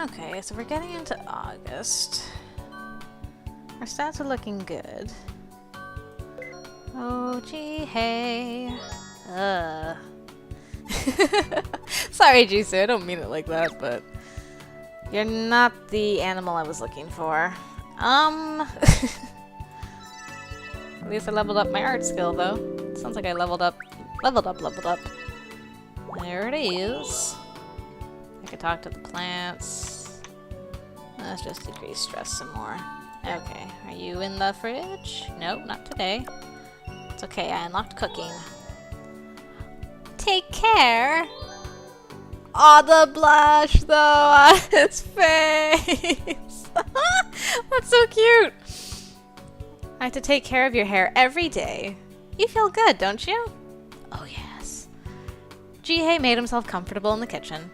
Okay, so we're getting into August. Our stats are looking good. Oh, Jihae. Sorry, Jisoo, I don't mean it like that, but you're not the animal I was looking for. At least I leveled up my art skill, though. Sounds like I leveled up. There it is. I could talk to the plants. Let's just decrease stress some more. Okay, are you in the fridge? Nope, not today. It's okay, I unlocked cooking. Take care! Aw, the blush, though, on his face! That's so cute! I have to take care of your hair every day. You feel good, don't you? Oh, yes. Jihae made himself comfortable in the kitchen.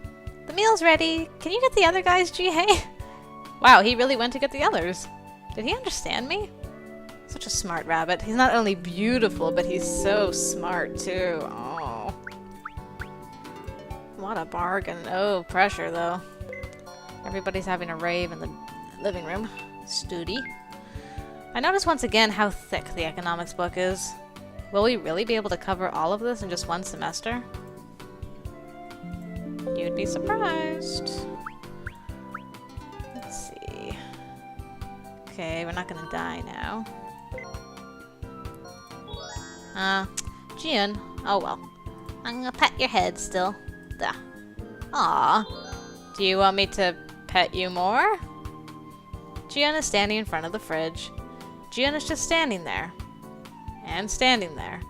The meal's ready. Can you get the other guys, Jihae? Wow, he really went to get the others. Did he understand me? Such a smart rabbit. He's not only beautiful, but he's so smart, too. Oh. What a bargain. Oh, pressure, though. Everybody's having a rave in the living room. Studi. I noticed once again how thick the economics book is. Will we really be able to cover all of this in just one semester? You'd be surprised. Let's see. Okay, we're not gonna die now. Jian. Oh well. I'm gonna pet your head still. Duh. Aw. Do you want me to pet you more? Jian is standing in front of the fridge. Jian is just standing there. And standing there.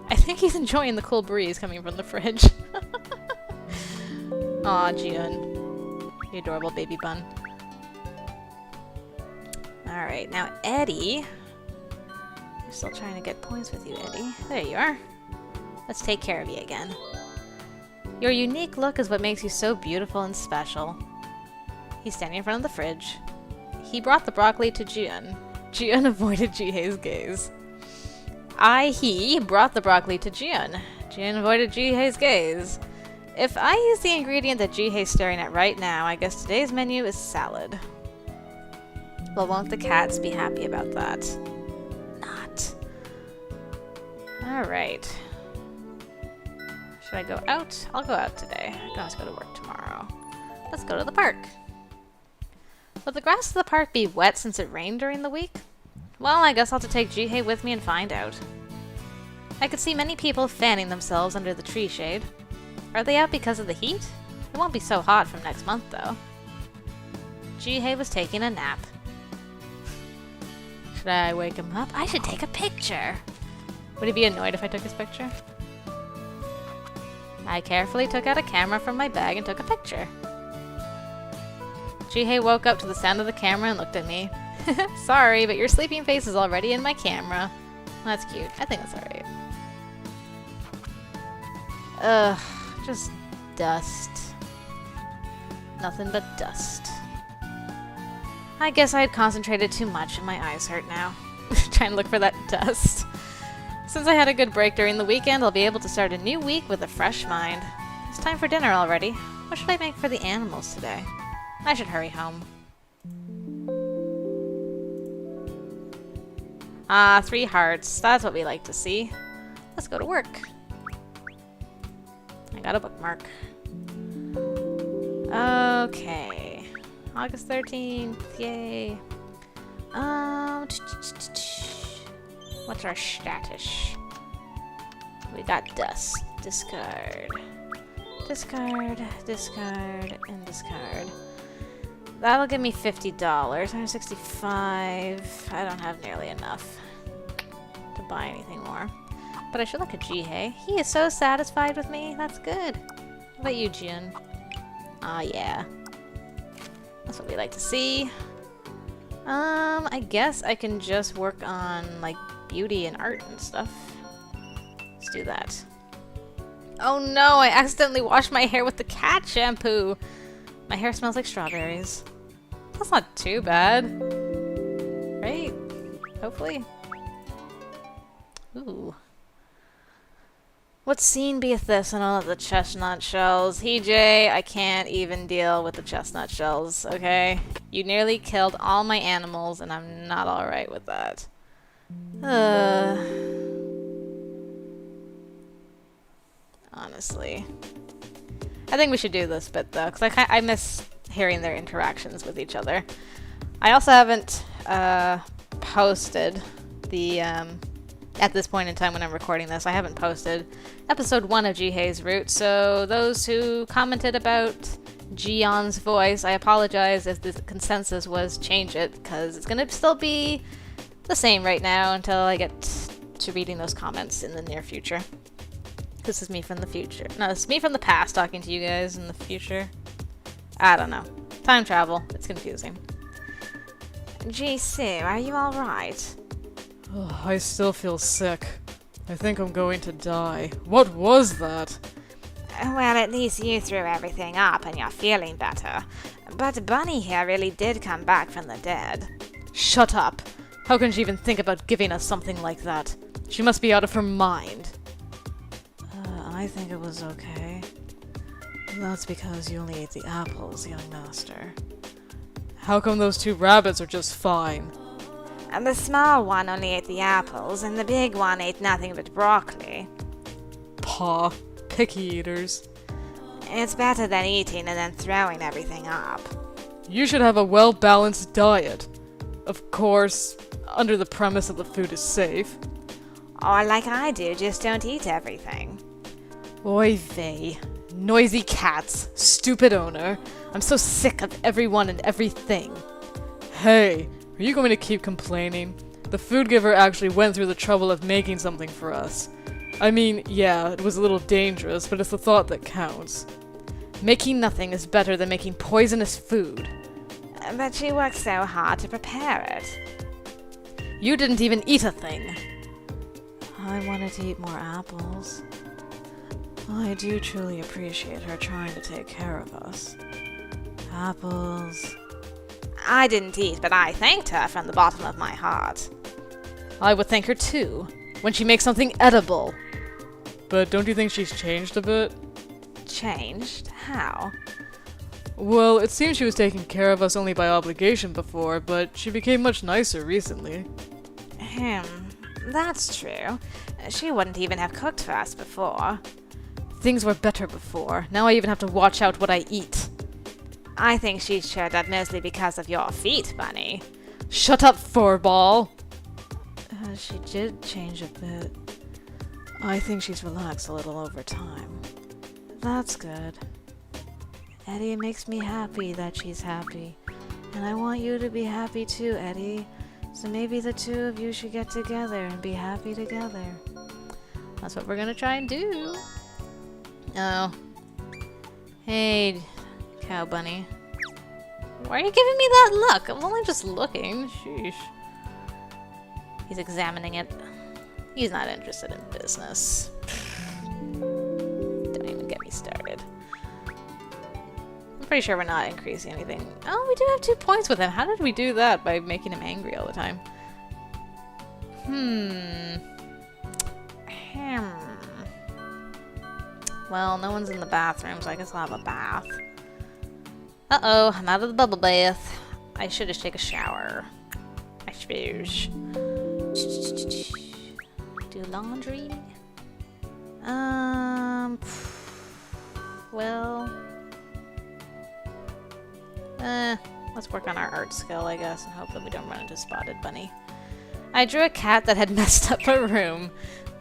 I think he's enjoying the cool breeze coming from the fridge. Aw, Jian. You adorable baby bun. Alright, now Eddie. I'm still trying to get points with you, Eddie. There you are. Let's take care of you again. Your unique look is what makes you so beautiful and special. He's standing in front of the fridge. He brought the broccoli to Jian. Jian avoided Jihae's gaze. He brought the broccoli to Jian. Jian avoided Jihae's gaze. If I use the ingredient that Jihae's staring at right now, I guess today's menu is salad. Well, won't the cats be happy about that? Not. Alright. Should I go out? I'll go out today. I can always go to work tomorrow. Let's go to the park. Will the grass of the park be wet since it rained during the week? Well, I guess I'll have to take Jihae with me and find out. I could see many people fanning themselves under the tree shade. Are they out because of the heat? It won't be so hot from next month, though. Jihae was taking a nap. Should I wake him up? I should take a picture! Would he be annoyed if I took his picture? I carefully took out a camera from my bag and took a picture. Jihae woke up to the sound of the camera and looked at me. Sorry, but your sleeping face is already in my camera. That's cute. I think that's alright. Ugh, just dust. Nothing but dust. I guess I had concentrated too much and my eyes hurt now. Trying to look for that dust. Since I had a good break during the weekend, I'll be able to start a new week with a fresh mind. It's time for dinner already. What should I make for the animals today? I should hurry home. Ah, 3 hearts. That's what we like to see. Let's go to work. I got a bookmark. Okay. August 13th. Yay. What's our status? We got dust. Discard. Discard, discard, and discard. That'll give me $50. 165. I don't have nearly enough to buy anything more. But I should look at Jihae. He is so satisfied with me. That's good. What about you, Jian? Ah, yeah. That's what we like to see. I guess I can just work on, like, beauty and art and stuff. Let's do that. Oh no, I accidentally washed my hair with the cat shampoo! My hair smells like strawberries. That's not too bad. Right? Hopefully. Ooh. What scene beeth this and all of the chestnut shells? Heejay, I can't even deal with the chestnut shells, okay? You nearly killed all my animals, and I'm not alright with that. Honestly. I think we should do this bit, though, because I miss hearing their interactions with each other. I also haven't posted the... at this point in time when I'm recording this, I haven't posted episode 1 of Jihae's Route, so those who commented about Jiyeon's voice, I apologize if the consensus was change it, because it's going to still be the same right now until I get to reading those comments in the near future. This is me from the future. No, this is me from the past talking to you guys in the future. I don't know. Time travel. It's confusing. Jisoo, are you alright? Oh, I still feel sick. I think I'm going to die. What was that? Well, at least you threw everything up and you're feeling better. But Bunny here really did come back from the dead. Shut up! How can she even think about giving us something like that? She must be out of her mind. I think it was okay. That's because you only ate the apples, young master. How come those 2 rabbits are just fine? And the small one only ate the apples, and the big one ate nothing but broccoli. Paw. Picky eaters. It's better than eating and then throwing everything up. You should have a well-balanced diet. Of course, under the premise that the food is safe. Or like I do, just don't eat everything. Oy vey. Noisy cats. Stupid owner. I'm so sick of everyone and everything. Hey, are you going to keep complaining? The food giver actually went through the trouble of making something for us. I mean, yeah, it was a little dangerous, but it's the thought that counts. Making nothing is better than making poisonous food. But she worked so hard to prepare it. You didn't even eat a thing. I wanted to eat more apples. I do truly appreciate her trying to take care of us. Apples. I didn't eat, but I thanked her from the bottom of my heart. I would thank her too, when she makes something edible. But don't you think she's changed a bit? Changed? How? Well, it seems she was taking care of us only by obligation before, but she became much nicer recently. That's true. She wouldn't even have cooked for us before. Things were better before. Now I even have to watch out what I eat. I think she's shared that mostly because of your feet, Bunny. Shut up, furball! She did change a bit. I think she's relaxed a little over time. That's good. Eddie, it makes me happy that she's happy. And I want you to be happy too, Eddie. So maybe the 2 of you should get together and be happy together. That's what we're gonna try and do. Oh. Hey, Cow Bunny. Why are you giving me that look? I was only just looking. Sheesh. He's examining it. He's not interested in business. Don't even get me started. I'm pretty sure we're not increasing anything. Oh, we do have 2 points with him. How did we do that? By making him angry all the time. Well, no one's in the bathroom, so I guess I'll have a bath. Uh-oh, I'm out of the bubble bath. I should just take a shower. I suppose. Do laundry? Well... let's work on our art skill, I guess, and hope that we don't run into Spotted Bunny. I drew a cat that had messed up a room.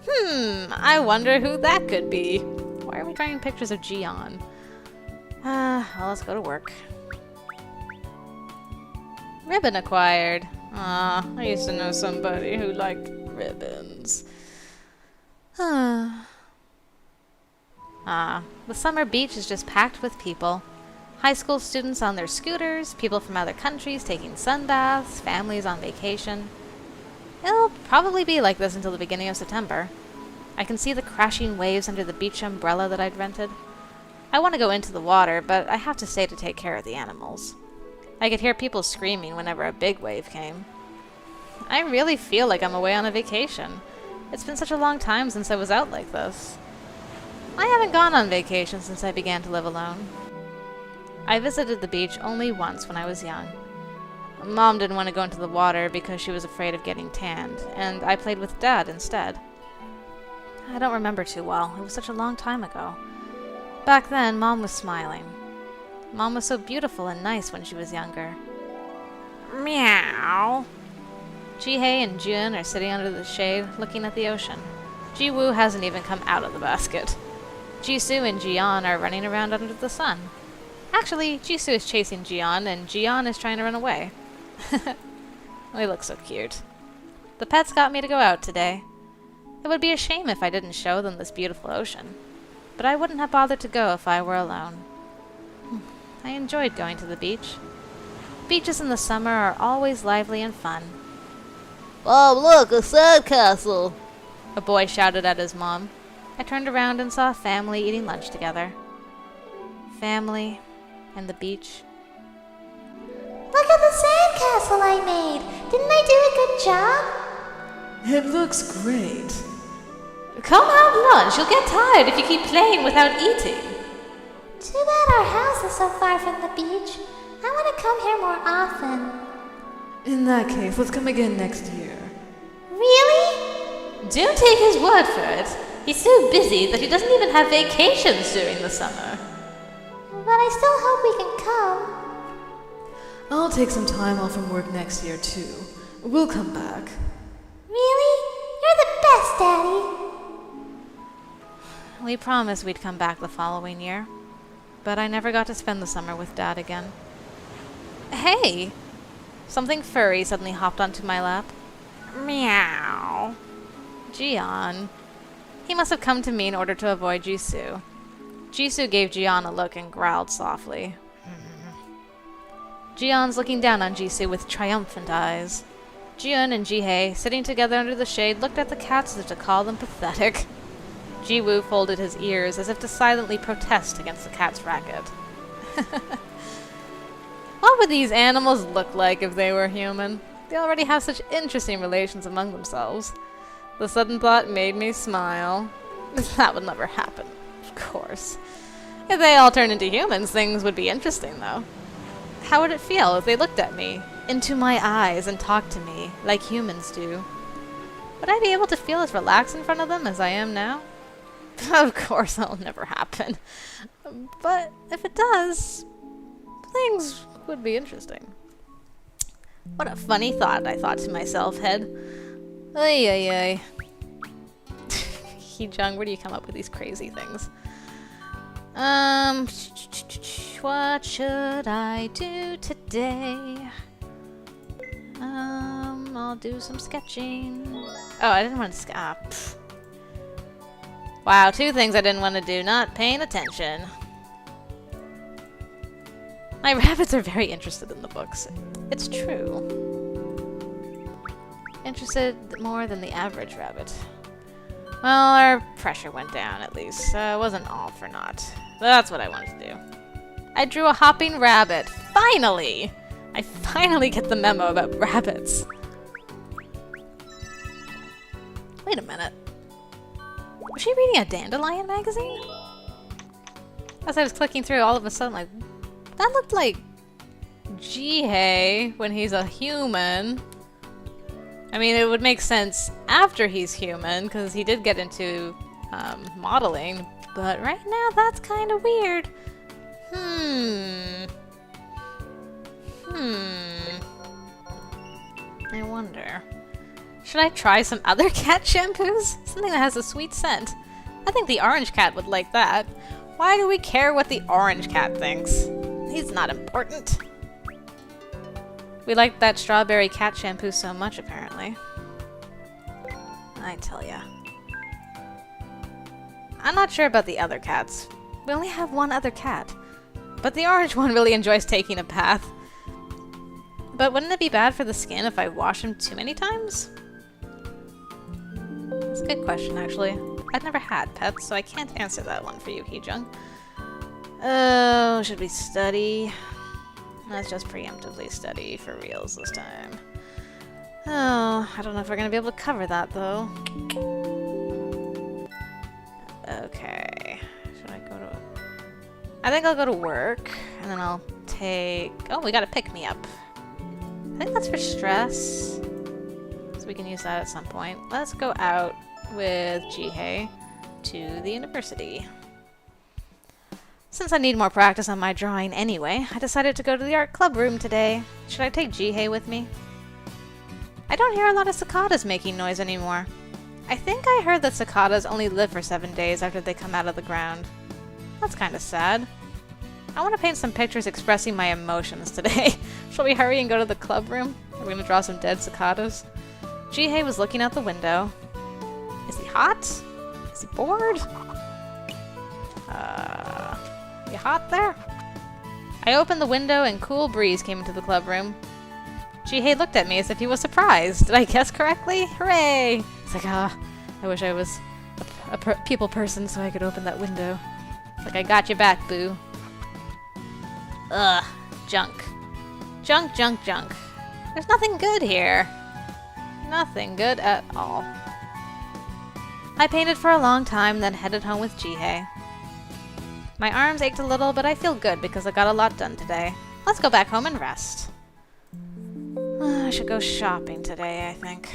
I wonder who that could be. Why are we drawing pictures of Jiyeon? Well, let's go to work. Ribbon acquired. Aw, I used to know somebody who liked ribbons. The summer beach is just packed with people. High school students on their scooters, people from other countries taking sunbaths, families on vacation. It'll probably be like this until the beginning of September. I can see the crashing waves under the beach umbrella that I'd rented. I want to go into the water, but I have to stay to take care of the animals. I could hear people screaming whenever a big wave came. I really feel like I'm away on a vacation. It's been such a long time since I was out like this. I haven't gone on vacation since I began to live alone. I visited the beach only once when I was young. Mom didn't want to go into the water because she was afraid of getting tanned, and I played with Dad instead. I don't remember too well. It was such a long time ago. Back then, Mom was smiling. Mom was so beautiful and nice when she was younger. Meow. Jihae and Jun are sitting under the shade, looking at the ocean. Jiwoo hasn't even come out of the basket. Jisoo and Jian are running around under the sun. Actually, Jisoo is chasing Jian, and Jian is trying to run away. They look so cute. The pets got me to go out today. It would be a shame if I didn't show them this beautiful ocean. But I wouldn't have bothered to go if I were alone. I enjoyed going to the beach. Beaches in the summer are always lively and fun. Mom, look, a sandcastle! A boy shouted at his mom. I turned around and saw a family eating lunch together. Family and the beach. Look at the sandcastle I made! Didn't I do a good job? It looks great. Come have lunch. You'll get tired if you keep playing without eating. Too bad our house is so far from the beach. I want to come here more often. In that case, let's come again next year. Really? Don't take his word for it. He's so busy that he doesn't even have vacations during the summer. But I still hope we can come. I'll take some time off from work next year, too. We'll come back. Really? You're the best, Daddy. We promised we'd come back the following year. But I never got to spend the summer with Dad again. Hey! Something furry suddenly hopped onto my lap. Meow. Jian. He must have come to me in order to avoid Jisoo. Jisoo gave Jian a look and growled softly. Jian's looking down on Jisoo with triumphant eyes. Jun and Jihae, sitting together under the shade, looked at the cats as if to call them pathetic. Jiwoo folded his ears as if to silently protest against the cat's racket. What would these animals look like if they were human? They already have such interesting relations among themselves. The sudden thought made me smile. That would never happen, of course. If they all turned into humans, things would be interesting, though. How would it feel if they looked at me, into my eyes, and talked to me, like humans do? Would I be able to feel as relaxed in front of them as I am now? Of course, that'll never happen. But if it does, things would be interesting. What a funny thought, I thought to myself, head. Ay, ay, ay. Heejung, where do you come up with these crazy things? What should I do today? I'll do some sketching. Oh, I didn't want to Wow, two things I didn't want to do. Not paying attention. My rabbits are very interested in the books. It's true. Interested more than the average rabbit. Well, our pressure went down, at least. It wasn't all for naught. That's what I wanted to do. I drew a hopping rabbit. Finally! I finally get the memo about rabbits. Wait a minute. Was she reading a Dandelion magazine? As I was clicking through, all of a sudden, like, that looked like Jihae when he's a human. I mean, it would make sense after he's human, because he did get into modeling, but right now that's kind of weird. I wonder. Should I try some other cat shampoos? Something that has a sweet scent. I think the orange cat would like that. Why do we care what the orange cat thinks? He's not important. We liked that strawberry cat shampoo so much, apparently. I tell ya. I'm not sure about the other cats. We only have one other cat. But the orange one really enjoys taking a bath. But wouldn't it be bad for the skin if I wash him too many times? That's a good question, actually. I've never had pets, so I can't answer that one for you, Heejung. Oh, should we study? Let's just preemptively study for reals this time. Oh, I don't know if we're gonna be able to cover that, though. Okay. I think I'll go to work, and then I'll take... Oh, we got a pick-me-up. I think that's for stress. So we can use that at some point. Let's go out with Jihae to the university. Since I need more practice on my drawing anyway, I decided to go to the art club room today. Should I take Jihae with me? I don't hear a lot of cicadas making noise anymore. I think I heard that cicadas only live for 7 days after they come out of the ground. That's kind of sad. I want to paint some pictures expressing my emotions today. Shall we hurry and go to the club room? We're going to draw some dead cicadas. Jihae was looking out the window. Is he hot? Is he bored? You hot there? I opened the window and cool breeze came into the club room. Jihae looked at me as if he was surprised. Did I guess correctly? Hooray! It's like, I wish I was a people person so I could open that window. It's like, I got your back, boo. Ugh. Junk. Junk, junk, junk. There's nothing good here. Nothing good at all. I painted for a long time, then headed home with Jihae. My arms ached a little, but I feel good because I got a lot done today. Let's go back home and rest. I should go shopping today, I think.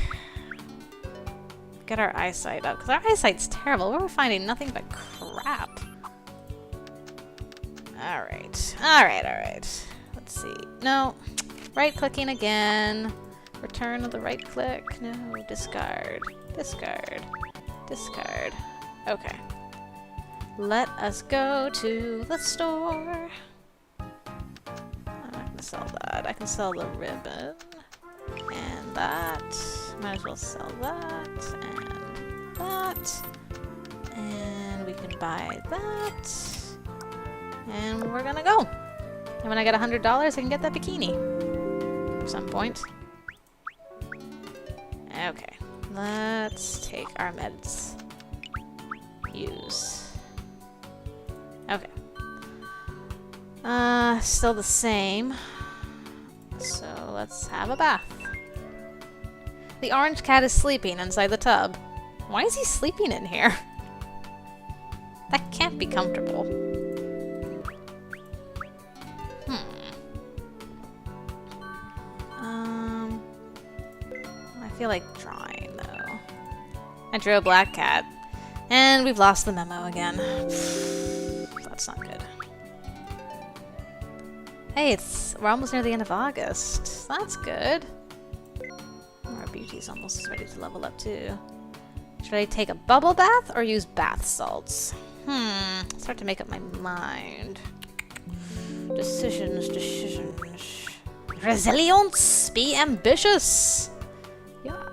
Get our eyesight up, because our eyesight's terrible. We're finding nothing but crap. Alright. Alright. Let's see. No. Right-clicking again. Return of the right-click. No. Discard. Discard. Discard. Okay. Let us go to the store. I'm not going to sell that. I can sell the ribbon. And that. Might as well sell that. And that. And we can buy that. And we're gonna go. And when I get $100, I can get that bikini. At some point. Okay. Let's take our meds. Use. Okay. Still the same. So let's have a bath. The orange cat is sleeping inside the tub. Why is he sleeping in here? That can't be comfortable. I feel like drawing though. I drew a black cat. And we've lost the memo again. That's not good. Hey, we're almost near the end of August. That's good. Our beauty's almost ready to level up too. Should I take a bubble bath or use bath salts? Start to make up my mind. Decisions. Resilience! Be ambitious! Yeah.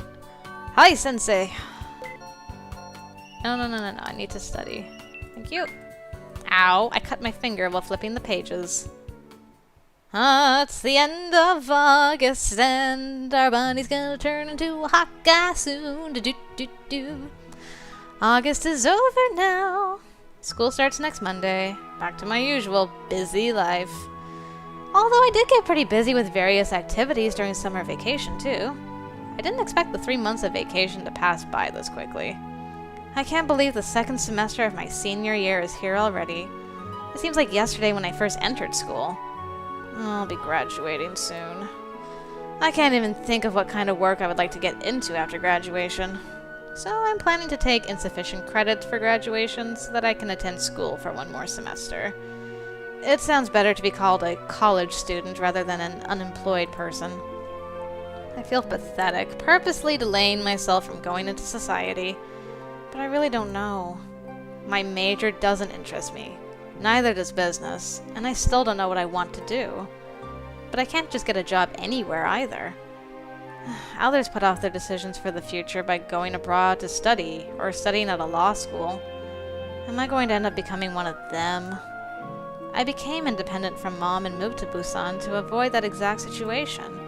Hi, sensei! No. I need to study. Thank you. Ow! I cut my finger while flipping the pages. It's the end of August and our bunny's gonna turn into a hot guy soon. Do. August is over now. School starts next Monday. Back to my usual busy life. Although I did get pretty busy with various activities during summer vacation too. I didn't expect the 3 months of vacation to pass by this quickly. I can't believe the second semester of my senior year is here already. It seems like yesterday when I first entered school. I'll be graduating soon. I can't even think of what kind of work I would like to get into after graduation. So I'm planning to take insufficient credits for graduation so that I can attend school for 1 more semester. It sounds better to be called a college student rather than an unemployed person. I feel pathetic, purposely delaying myself from going into society. But I really don't know. My major doesn't interest me. Neither does business, and I still don't know what I want to do. But I can't just get a job anywhere either. Others put off their decisions for the future by going abroad to study, or studying at a law school. Am I going to end up becoming one of them? I became independent from Mom and moved to Busan to avoid that exact situation.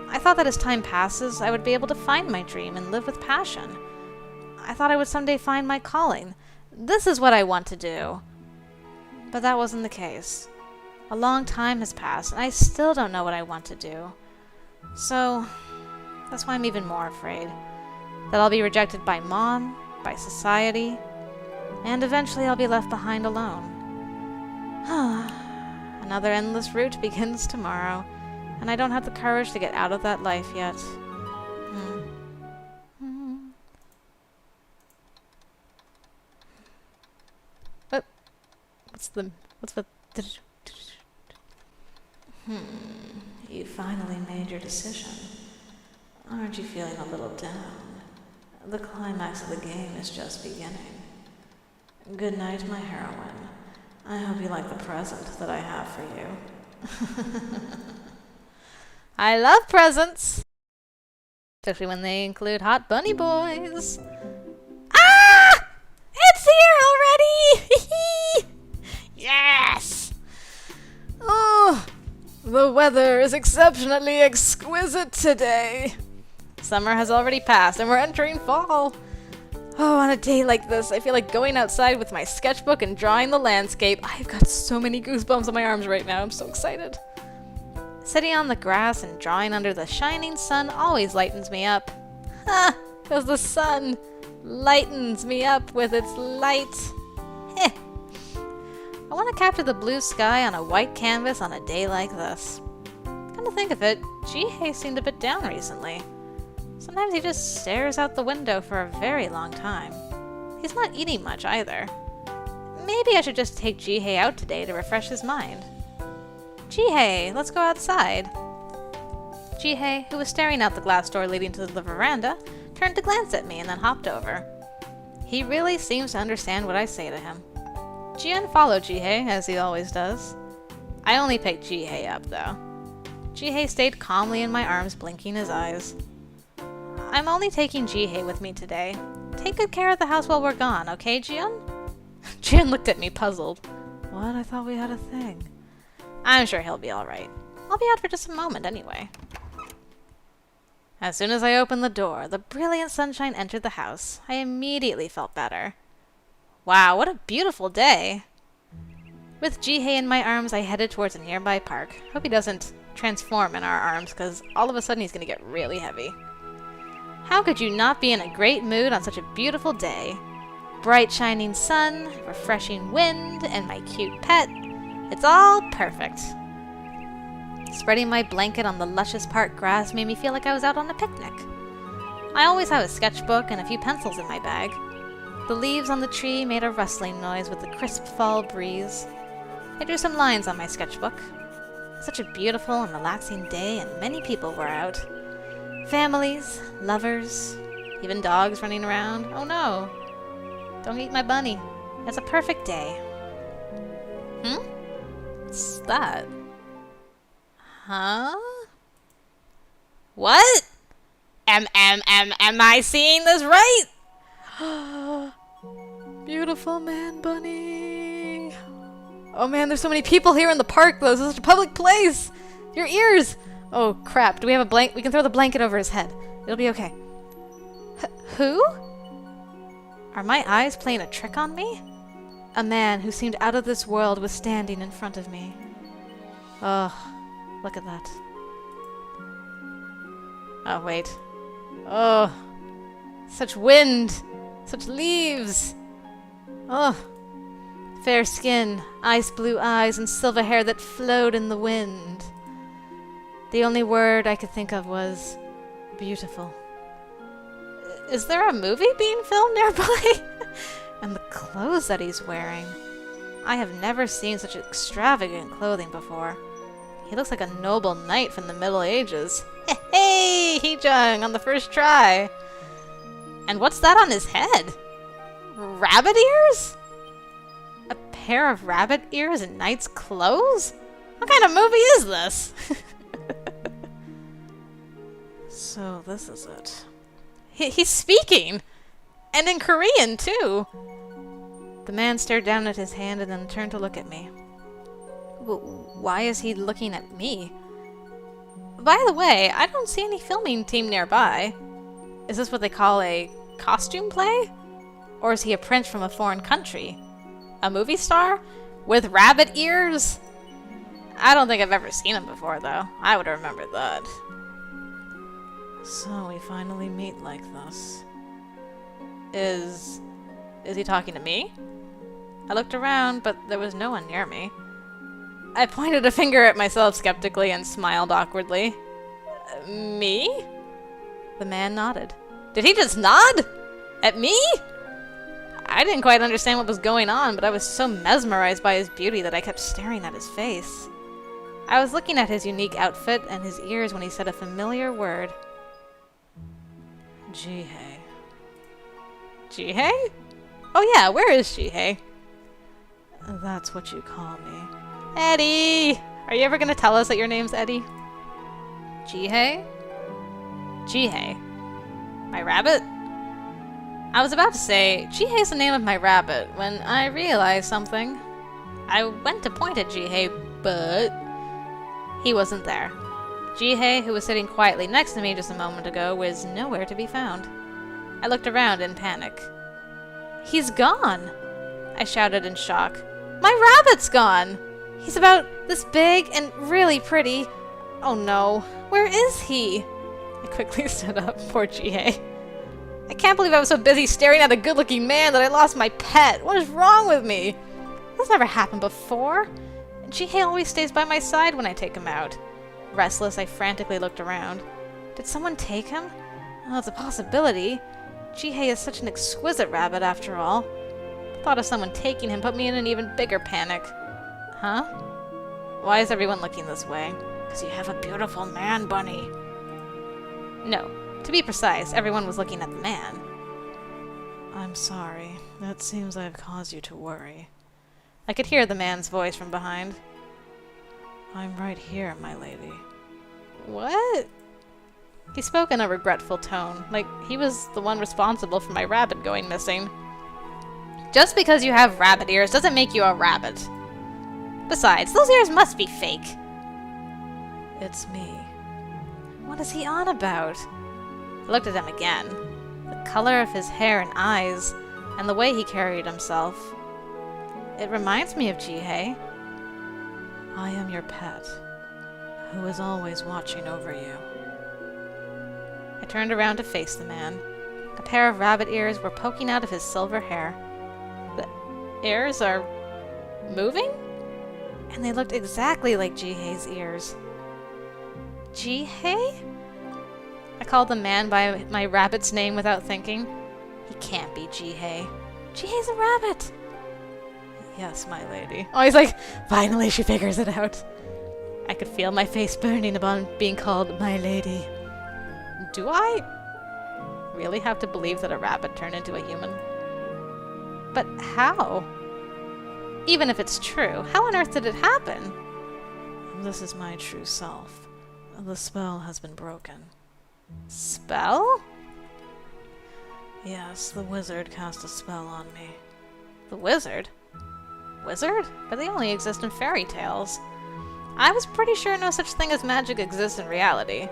I thought that as time passes, I would be able to find my dream and live with passion. I thought I would someday find my calling. This is what I want to do. But that wasn't the case. A long time has passed, and I still don't know what I want to do. So, that's why I'm even more afraid. That I'll be rejected by Mom, by society, and eventually I'll be left behind alone. Another endless route begins tomorrow, and I don't have the courage to get out of that life yet. What's the... You finally made your decision. Aren't you feeling a little down? The climax of the game is just beginning. Good night, my heroine. I hope you like the present that I have for you. I love presents! Especially when they include hot bunny boys. Ah! It's here already! Yes! Oh, the weather is exceptionally exquisite today. Summer has already passed and we're entering fall. Oh, on a day like this, I feel like going outside with my sketchbook and drawing the landscape. I've got so many goosebumps on my arms right now. I'm so excited. Sitting on the grass and drawing under the shining sun always lightens me up. Ha! Because the sun lightens me up with its light. Heh. I want to capture the blue sky on a white canvas on a day like this. Come to think of it, Jihae seemed a bit down recently. Sometimes he just stares out the window for a very long time. He's not eating much either. Maybe I should just take Jihae out today to refresh his mind. Jihae, let's go outside. Jihae, who was staring out the glass door leading to the veranda, turned to glance at me and then hopped over. He really seems to understand what I say to him. Jian followed Jihae, as he always does. I only picked Jihae up, though. Jihae stayed calmly in my arms, blinking his eyes. I'm only taking Jihae with me today. Take good care of the house while we're gone, okay, Jian? Jian looked at me, puzzled. What? I thought we had a thing. I'm sure he'll be alright. I'll be out for just a moment, anyway. As soon as I opened the door, the brilliant sunshine entered the house. I immediately felt better. Wow, what a beautiful day! With Jihae in my arms, I headed towards a nearby park. Hope he doesn't transform in our arms, because all of a sudden he's gonna get really heavy. How could you not be in a great mood on such a beautiful day? Bright shining sun, refreshing wind, and my cute pet. It's all perfect. Spreading my blanket on the luscious park grass made me feel like I was out on a picnic. I always have a sketchbook and a few pencils in my bag. The leaves on the tree made a rustling noise with the crisp fall breeze. I drew some lines on my sketchbook. Such a beautiful and relaxing day, and many people were out. Families, lovers, even dogs running around. Oh no! Don't eat my bunny. It's a perfect day. What's that? Huh? What? Am I seeing this right? Beautiful man bunny. Oh man, there's so many people here in the park though. This is such a public place. Your ears. Oh crap, do we have a blanket? We can throw the blanket over his head. It'll be okay. Who? Are my eyes playing a trick on me? A man who seemed out of this world was standing in front of me. Oh, look at that. Oh, wait. Oh, such wind, such leaves. Oh, fair skin, ice blue eyes, and silver hair that flowed in the wind. The only word I could think of was beautiful. Is there a movie being filmed nearby? And the clothes that he's wearing. I have never seen such extravagant clothing before. He looks like a noble knight from the Middle Ages. Hey, Heejung, on the first try. And what's that on his head? Rabbit ears? A pair of rabbit ears in knight's clothes? What kind of movie is this? So this is it. He's speaking! And in Korean, too! The man stared down at his hand and then turned to look at me. Why is he looking at me? By the way, I don't see any filming team nearby. Is this what they call a costume play? Or is he a prince from a foreign country? A movie star? With rabbit ears? I don't think I've ever seen him before, though. I would remember that. So we finally meet like this. Is he talking to me? I looked around, but there was no one near me. I pointed a finger at myself skeptically and smiled awkwardly. Me? The man nodded. Did he just nod? At me? I didn't quite understand what was going on, but I was so mesmerized by his beauty that I kept staring at his face. I was looking at his unique outfit and his ears when he said a familiar word. Jihae. Jihae? Oh yeah, where is Jihae? That's what you call me. Eddie! Are you ever gonna tell us that your name's Eddie? Jihae? Jihae. My rabbit? I was about to say, Jihae's the name of my rabbit, when I realized something. I went to point at Jihae, but he wasn't there. Jihae, who was sitting quietly next to me just a moment ago, was nowhere to be found. I looked around in panic. He's gone! I shouted in shock. My rabbit's gone! He's about this big and really pretty. Oh no, where is he? I quickly stood up. Poor Jihae. I can't believe I was so busy staring at a good-looking man that I lost my pet. What is wrong with me? This never happened before. Jihae always stays by my side when I take him out. Restless, I frantically looked around. Did someone take him? Well, it's a possibility. Jihae is such an exquisite rabbit, after all. The thought of someone taking him put me in an even bigger panic. Huh? Why is everyone looking this way? Because you have a beautiful man, Bunny. No. To be precise, everyone was looking at the man. I'm sorry. It seems I've caused you to worry. I could hear the man's voice from behind. I'm right here, my lady. What? He spoke in a regretful tone, like he was the one responsible for my rabbit going missing. Just because you have rabbit ears doesn't make you a rabbit. Besides, those ears must be fake. It's me. What is he on about? I looked at him again. The color of his hair and eyes, and the way he carried himself. It reminds me of Jihae. I am your pet, who is always watching over you. I turned around to face the man. A pair of rabbit ears were poking out of his silver hair. The ears are moving? And they looked exactly like Jihae's ears. Jihae? I called the man by my rabbit's name without thinking. He can't be Jihae. Jihae's a rabbit. Yes, my lady. Oh, he's like, finally she figures it out. I could feel my face burning upon being called my lady. Do I really have to believe that a rabbit turned into a human? But how? Even if it's true, how on earth did it happen? This is my true self. The spell has been broken. Spell? Yes, the wizard cast a spell on me. The wizard? Wizard? But they only exist in fairy tales. I was pretty sure no such thing as magic exists in reality.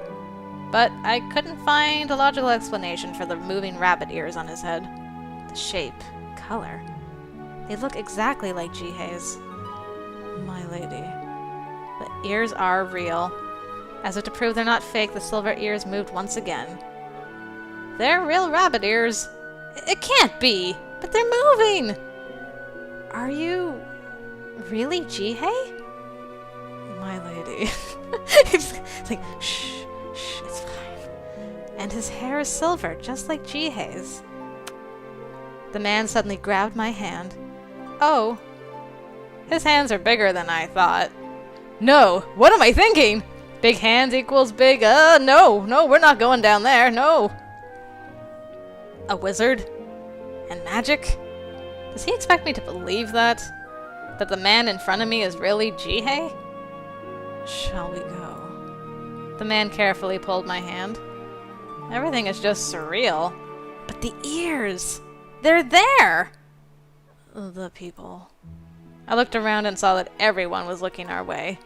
But I couldn't find a logical explanation for the moving rabbit ears on his head. The shape, color. They look exactly like Jihae's. My lady. The ears are real. As if to prove they're not fake, the silver ears moved once again. They're real rabbit ears. It can't be, but they're moving! Are you really Jihae? My lady. It's like, shh, it's fine. And his hair is silver, just like Jihae's. The man suddenly grabbed my hand. Oh. His hands are bigger than I thought. No, what am I thinking? Big hands equals big, no, we're not going down there, no. A wizard? And magic? Does he expect me to believe that? That the man in front of me is really Jihae? Shall we go? The man carefully pulled my hand. Everything is just surreal. But the ears! They're there! The people. I looked around and saw that everyone was looking our way.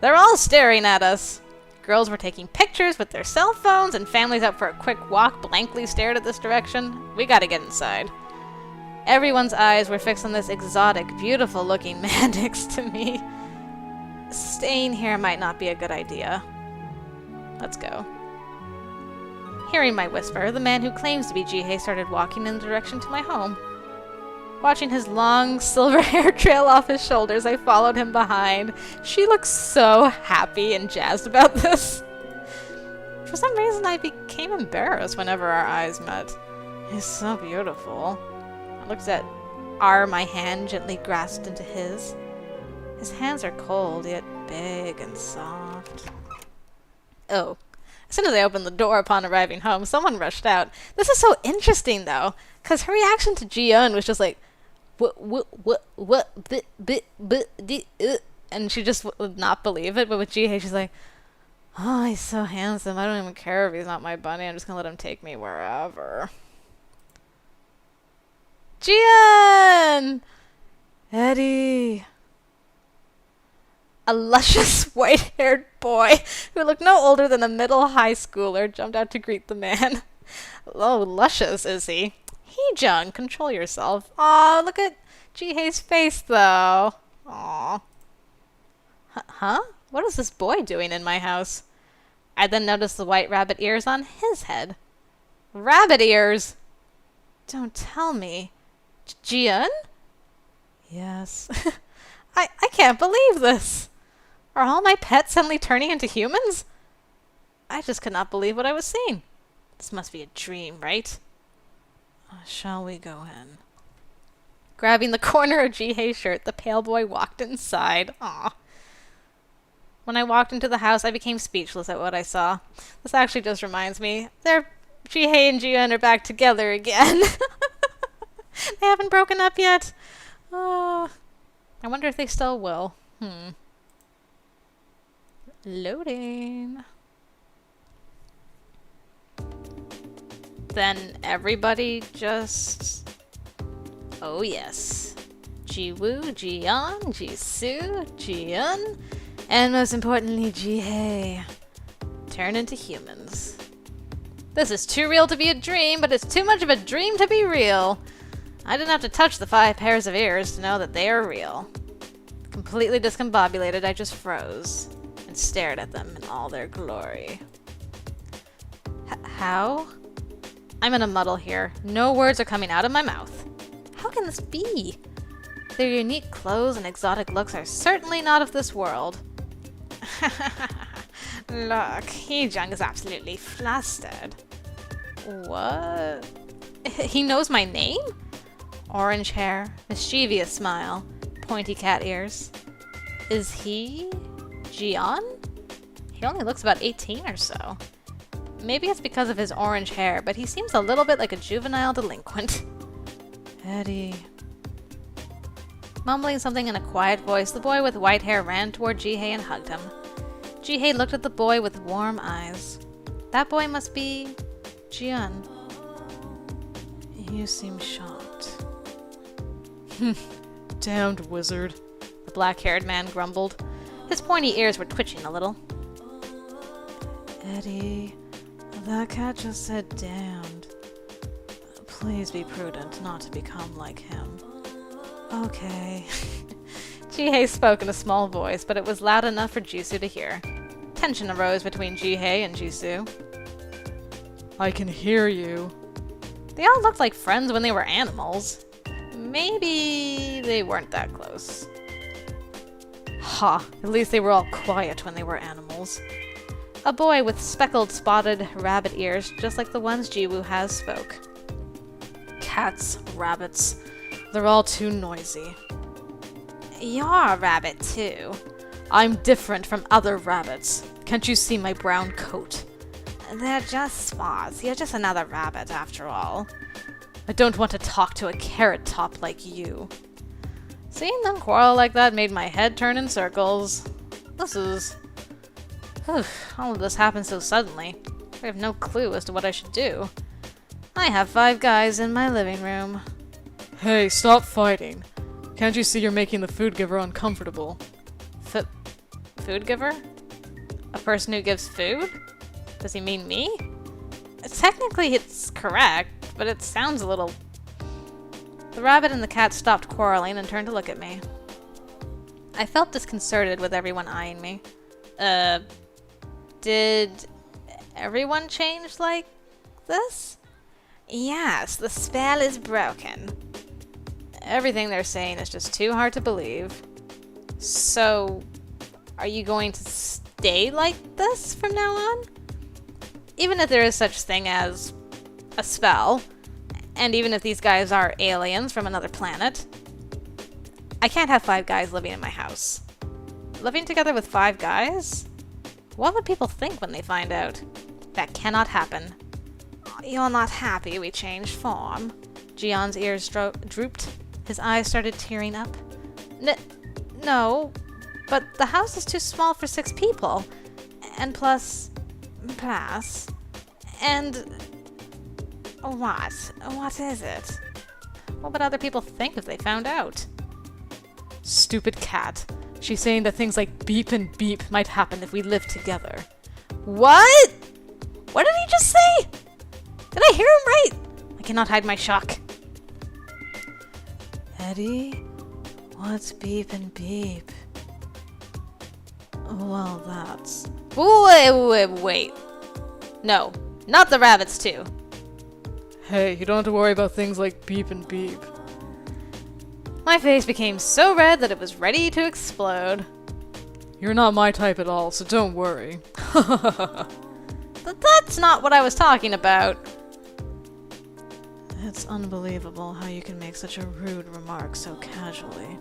They're all staring at us. Girls were taking pictures with their cell phones, and families out for a quick walk blankly stared at this direction. We gotta get inside. Everyone's eyes were fixed on this exotic, beautiful-looking man next to me. Staying here might not be a good idea. Let's go. Hearing my whisper, the man who claims to be Jihae started walking in the direction to my home. Watching his long silver hair trail off his shoulders, I followed him behind. She looks so happy and jazzed about this. For some reason, I became embarrassed whenever our eyes met. He's so beautiful. I looked at my hand gently grasped into his. His hands are cold, yet big and soft. Oh. As soon as I opened the door upon arriving home, someone rushed out. This is so interesting, though, because her reaction to Ji-yeon was just like, and she just would not believe it. But with Jihae, she's like, oh, he's so handsome. I don't even care if he's not my bunny. I'm just gonna let him take me wherever. Ji-yeon! Eddie! A luscious white-haired boy who looked no older than a middle high schooler jumped out to greet the man. Oh, luscious, is he? Heejung, control yourself. Aw, look at Jihae's face, though. Aw. Huh? What is this boy doing in my house? I then noticed the white rabbit ears on his head. Rabbit ears? Don't tell me. Ji-yeon? Yes. I can't believe this. Are all my pets suddenly turning into humans? I just could not believe what I was seeing. This must be a dream, right? Shall we go in? Grabbing the corner of Jihae's shirt, the pale boy walked inside. Aw. When I walked into the house, I became speechless at what I saw. This actually just reminds me, Jihae and Ji-yeon are back together again. They haven't broken up yet. I wonder if they still will. Loading. Then everybody just... Oh yes. Jiwoo, Ji-yeon, Jisoo, Ji-yeon, and most importantly, Jihae turn into humans. This is too real to be a dream, but it's too much of a dream to be real. I didn't have to touch the 5 pairs of ears to know that they are real. Completely discombobulated, I just froze and stared at them in all their glory. How? I'm in a muddle here. No words are coming out of my mouth. How can this be? Their unique clothes and exotic looks are certainly not of this world. Look, Heejung is absolutely flustered. What? He knows my name? Orange hair, mischievous smile, pointy cat ears. Is he... Ji-yeon? He only looks about 18 or so. Maybe it's because of his orange hair, but he seems a little bit like a juvenile delinquent. Eddie... Mumbling something in a quiet voice, the boy with white hair ran toward Jihae and hugged him. Jihae looked at the boy with warm eyes. That boy must be... Ji-yeon. You seem shocked. Damned wizard. The black-haired man grumbled. His pointy ears were twitching a little. Eddie, that cat just said damned. Please be prudent not to become like him. Okay. Jihae spoke in a small voice, but it was loud enough for Jisoo to hear. Tension arose between Jihae and Jisoo. I can hear you. They all looked like friends when they were animals. Maybe they weren't that close. Ha! At least they were all quiet when they were animals. A boy with speckled, spotted rabbit ears, just like the ones Jiwoo has, spoke. Cats, rabbits, they're all too noisy. You're a rabbit, too. I'm different from other rabbits. Can't you see my brown coat? They're just spots. You're just another rabbit, after all. I don't want to talk to a carrot top like you. Seeing them quarrel like that made my head turn in circles. All of this happened so suddenly. I have no clue as to what I should do. I have 5 guys in my living room. Hey, stop fighting. Can't you see you're making the food giver uncomfortable? Food giver? A person who gives food? Does he mean me? Technically it's correct, but it sounds a little... The rabbit and the cat stopped quarreling and turned to look at me. I felt disconcerted with everyone eyeing me. Did everyone change like this? Yes, the spell is broken. Everything they're saying is just too hard to believe. So, are you going to stay like this from now on? Even if there is such thing as a spell, and even if these guys are aliens from another planet, I can't have 5 guys living in my house. Living together with 5 guys? What would people think when they find out? That cannot happen. You're not happy we changed form? Jian's ears drooped. His eyes started tearing up. No, but the house is too small for 6 people. And plus... And... What? What is it? What would other people think if they found out? Stupid cat. She's saying that things like beep and beep might happen if we live together. What? What did he just say? Did I hear him right? I cannot hide my shock. Eddie? What's beep and beep? Well, that's... Wait. No, not the rabbits too. Hey, you don't have to worry about things like beep and beep. My face became so red that it was ready to explode. You're not my type at all, so don't worry. That's not what I was talking about. It's unbelievable how you can make such a rude remark so casually.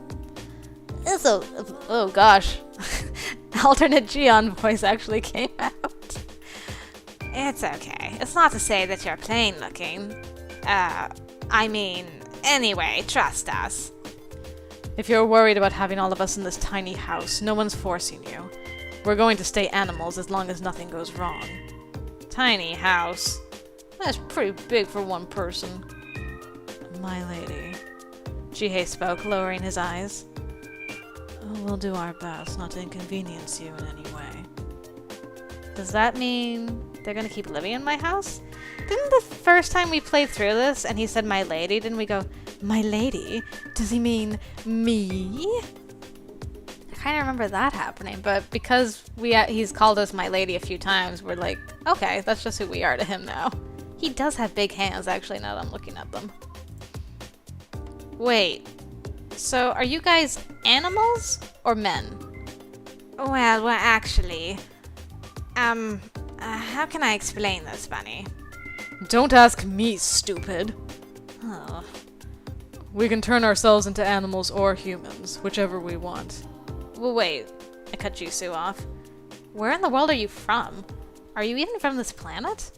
Oh gosh. Alternate Jian voice actually came out. It's okay. It's not to say that you're plain looking. Anyway, trust us. If you're worried about having all of us in this tiny house, no one's forcing you. We're going to stay animals as long as nothing goes wrong. Tiny house. That's pretty big for one person. My lady. Jihae spoke, lowering his eyes. We'll do our best not to inconvenience you in any way. Does that mean they're gonna keep living in my house? Didn't the first time we played through this and he said my lady, didn't we go, my lady? Does he mean me? I kind of remember that happening, but because he's called us my lady a few times, we're like, okay, that's just who we are to him now. He does have big hands, actually, now that I'm looking at them. Wait, so are you guys animals or men? Well, we're actually... how can I explain this, Bunny? Don't ask me, stupid. Oh. We can turn ourselves into animals or humans, whichever we want. Well, wait. I cut Jisoo off. Where in the world are you from? Are you even from this planet?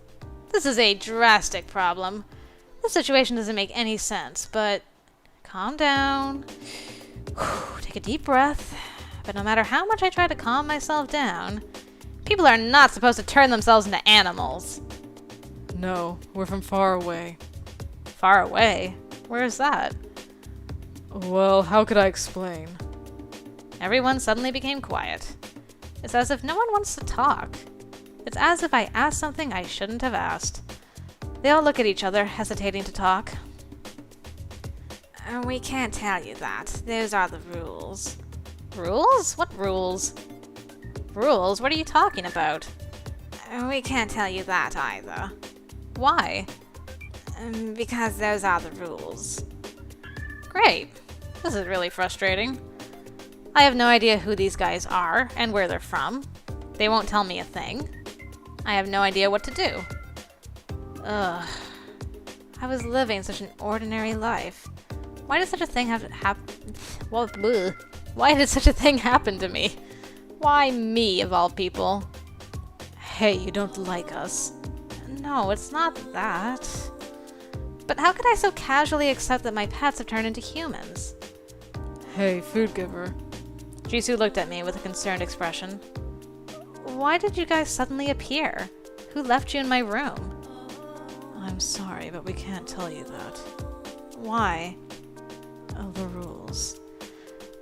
This is a drastic problem. This situation doesn't make any sense, but calm down. Take a deep breath. But no matter how much I try to calm myself down, people are not supposed to turn themselves into animals. No, we're from far away. Far away? Where is that? Well, how could I explain? Everyone suddenly became quiet. It's as if no one wants to talk. It's as if I asked something I shouldn't have asked. They all look at each other, hesitating to talk. We can't tell you that. Those are the rules. Rules? What rules? Rules? What are you talking about? We can't tell you that either. Why? Because those are the rules. Great. This is really frustrating. I have no idea who these guys are and where they're from. They won't tell me a thing. I have no idea what to do. Ugh. I was living such an ordinary life. Why did such a thing Why did such a thing happen to me? Why me, of all people? Hey, you don't like us. No, it's not that. But how could I so casually accept that my pets have turned into humans? Hey, food giver. Jisoo looked at me with a concerned expression. Why did you guys suddenly appear? Who left you in my room? I'm sorry, but we can't tell you that. Why? Of the rules.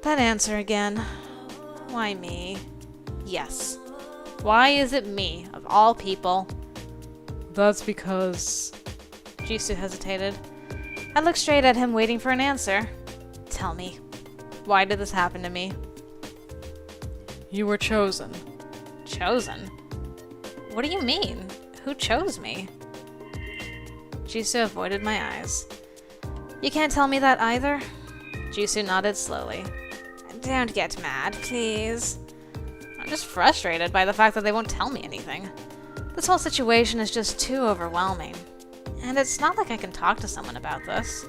That answer again. Why me? Yes. Why is it me, of all people? That's because... Jisoo hesitated. I looked straight at him, waiting for an answer. Tell me, why did this happen to me? You were chosen. Chosen? What do you mean? Who chose me? Jisoo avoided my eyes. You can't tell me that either? Jisoo nodded slowly. Don't get mad, please. I'm just frustrated by the fact that they won't tell me anything. This whole situation is just too overwhelming. And it's not like I can talk to someone about this.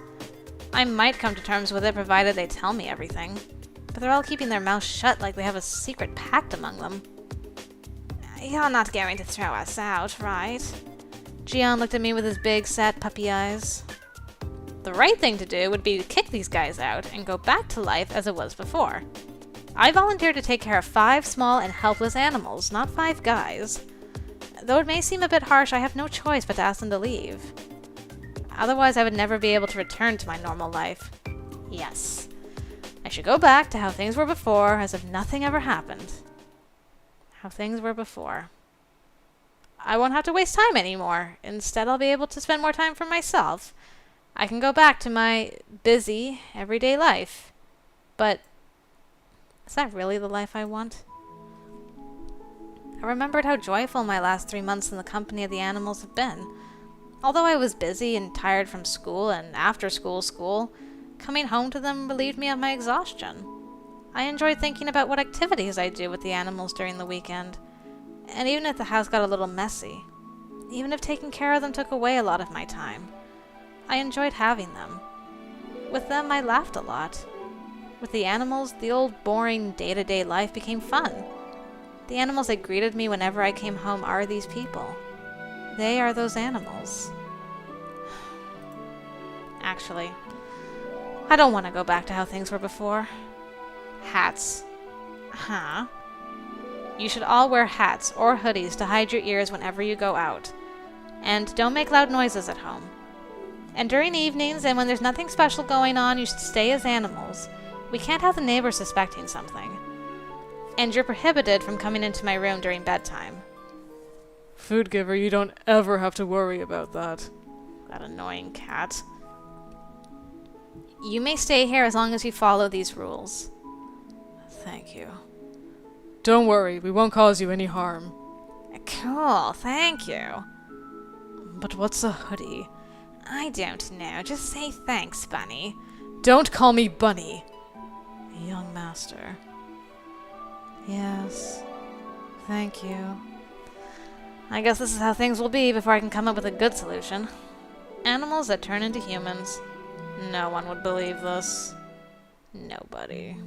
I might come to terms with it provided they tell me everything. But they're all keeping their mouths shut like they have a secret pact among them. You're not going to throw us out, right? Jian looked at me with his big, sad puppy eyes. The right thing to do would be to kick these guys out and go back to life as it was before. I volunteered to take care of 5 small and helpless animals, not 5 guys. Though it may seem a bit harsh, I have no choice but to ask them to leave. Otherwise, I would never be able to return to my normal life. Yes. I should go back to how things were before, as if nothing ever happened. How things were before. I won't have to waste time anymore. Instead, I'll be able to spend more time for myself. I can go back to my busy, everyday life. But is that really the life I want? I remembered how joyful my last 3 months in the company of the animals have been. Although I was busy and tired from school and after school, coming home to them relieved me of my exhaustion. I enjoyed thinking about what activities I'd do with the animals during the weekend. And even if the house got a little messy, even if taking care of them took away a lot of my time, I enjoyed having them. With them, I laughed a lot. With the animals, the old boring day-to-day life became fun. The animals that greeted me whenever I came home are these people. They are those animals. Actually, I don't want to go back to how things were before. Hats. Huh? You should all wear hats or hoodies to hide your ears whenever you go out. And don't make loud noises at home. And during evenings and when there's nothing special going on, you should stay as animals. We can't have the neighbors suspecting something. And you're prohibited from coming into my room during bedtime. Food giver, you don't ever have to worry about that. That annoying cat. You may stay here as long as you follow these rules. Thank you. Don't worry, we won't cause you any harm. Cool, thank you. But what's a hoodie? I don't know. Just say thanks, Bunny. Don't call me Bunny. Young master. Yes. Thank you. I guess this is how things will be before I can come up with a good solution. Animals that turn into humans. No one would believe this. Nobody.